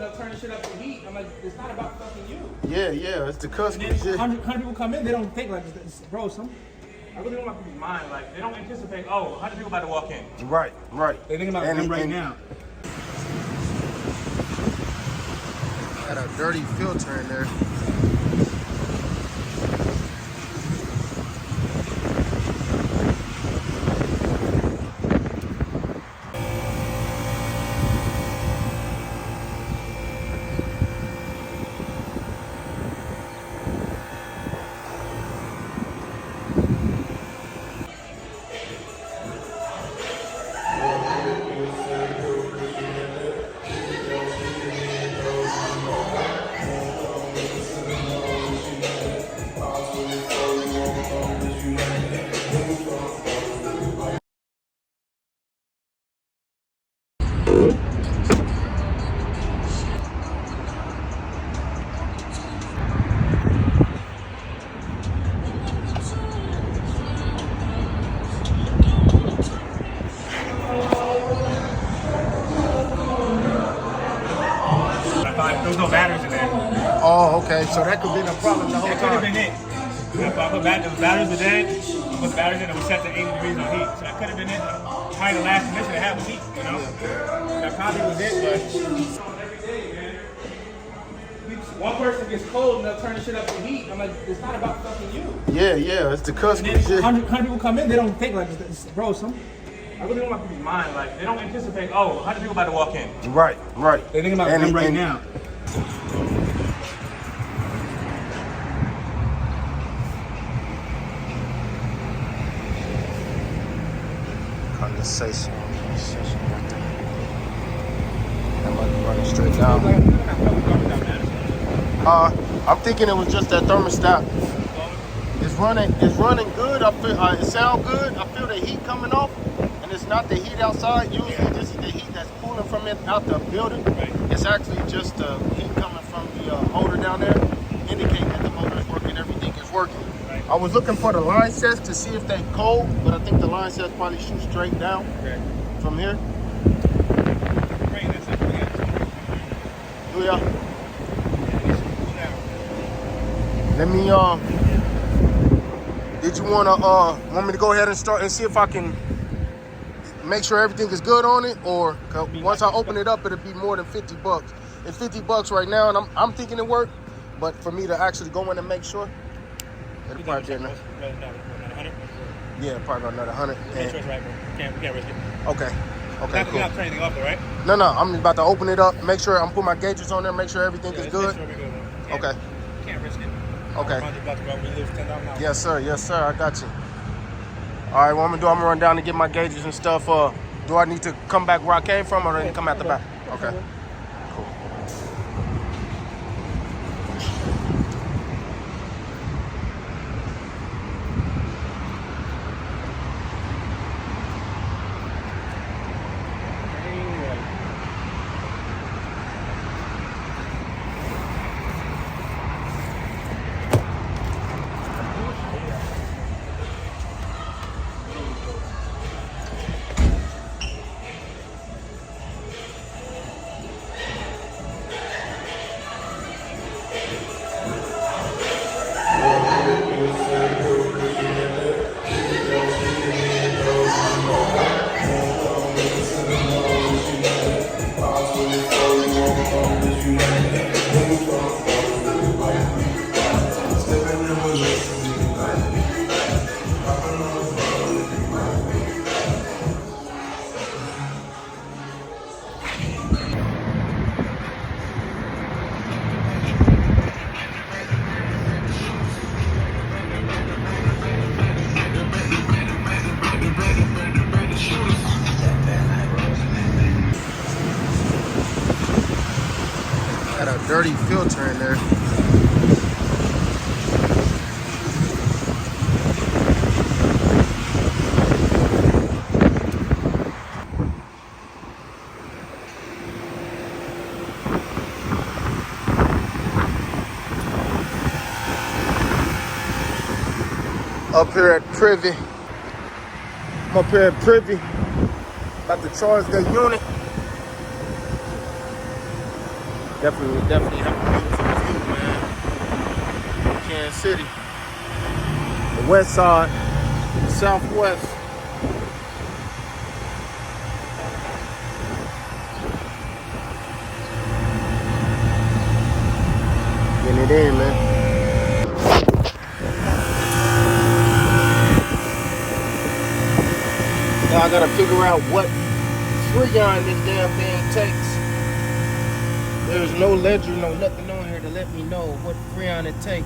up, turning shit up to heat. I'm like, it's not about fucking you. Yeah, it's the customers. 100 people come in, they don't think like, bro, I really want my people's mind. Like, they don't anticipate, 100 people about to walk in. Right. They think about them right now. Got a dirty filter in there. There was no batteries in there. Oh, okay. So that could have been a problem the whole That could have time. been it. If I put batteries, the batteries were dead, I put the batteries in, it was set to 80 degrees on heat. So that could have been it. Probably the last mission to have was heat, you know? That probably was it, but every day, man. One person gets cold and they'll turn the shit up to heat. I'm like, it's not about fucking you. Yeah, it's the customers. 100 people come in, they don't think like, bro, I really want my people's mind. Like, they don't anticipate, 100 people about to walk in. Right. They think about them right now. Condensation right there. That might be running straight down. I'm thinking it was just that thermostat. It's running good. I feel it sounds good. I feel the heat coming off, and it's not the heat outside. Usually, this is the heat that's cooling from it out the building. Right. It's actually just the heat coming from the motor down there, indicating that the motor is working. Everything is working. Right. I was looking for the line sets to see if they're cold, but I think the line sets probably shoot straight down from here. Do ya? Let me did you want me to go ahead and start and see if I can make sure everything is good on it, or once I open it up it'll be more than $50. It's $50 right now, and I'm thinking it worked, but for me to actually go in and make sure, it'll probably be enough. Yeah, probably about another 100. We can't risk it. Okay, Cool. cool. You're not turning anything off though, right? No, I'm about to open it up, make sure I'm putting my gauges on there, make sure everything is good. Okay. Can't risk it. Okay. $100 Yes, sir. I got you. All right, what I'm gonna run down and get my gauges and stuff. Do I need to come back where I came from, or do I need to come out the back? Okay. Cool. Got a dirty filter in there. Up here at Privee. I'm up here at Privee. About to charge the unit. Definitely have a beautiful view, man. Kansas City. The west side, the southwest. Getting it in, man. Now I gotta figure out what freon this damn thing takes. There's no ledger, no nothing on here to let me know what freon it takes.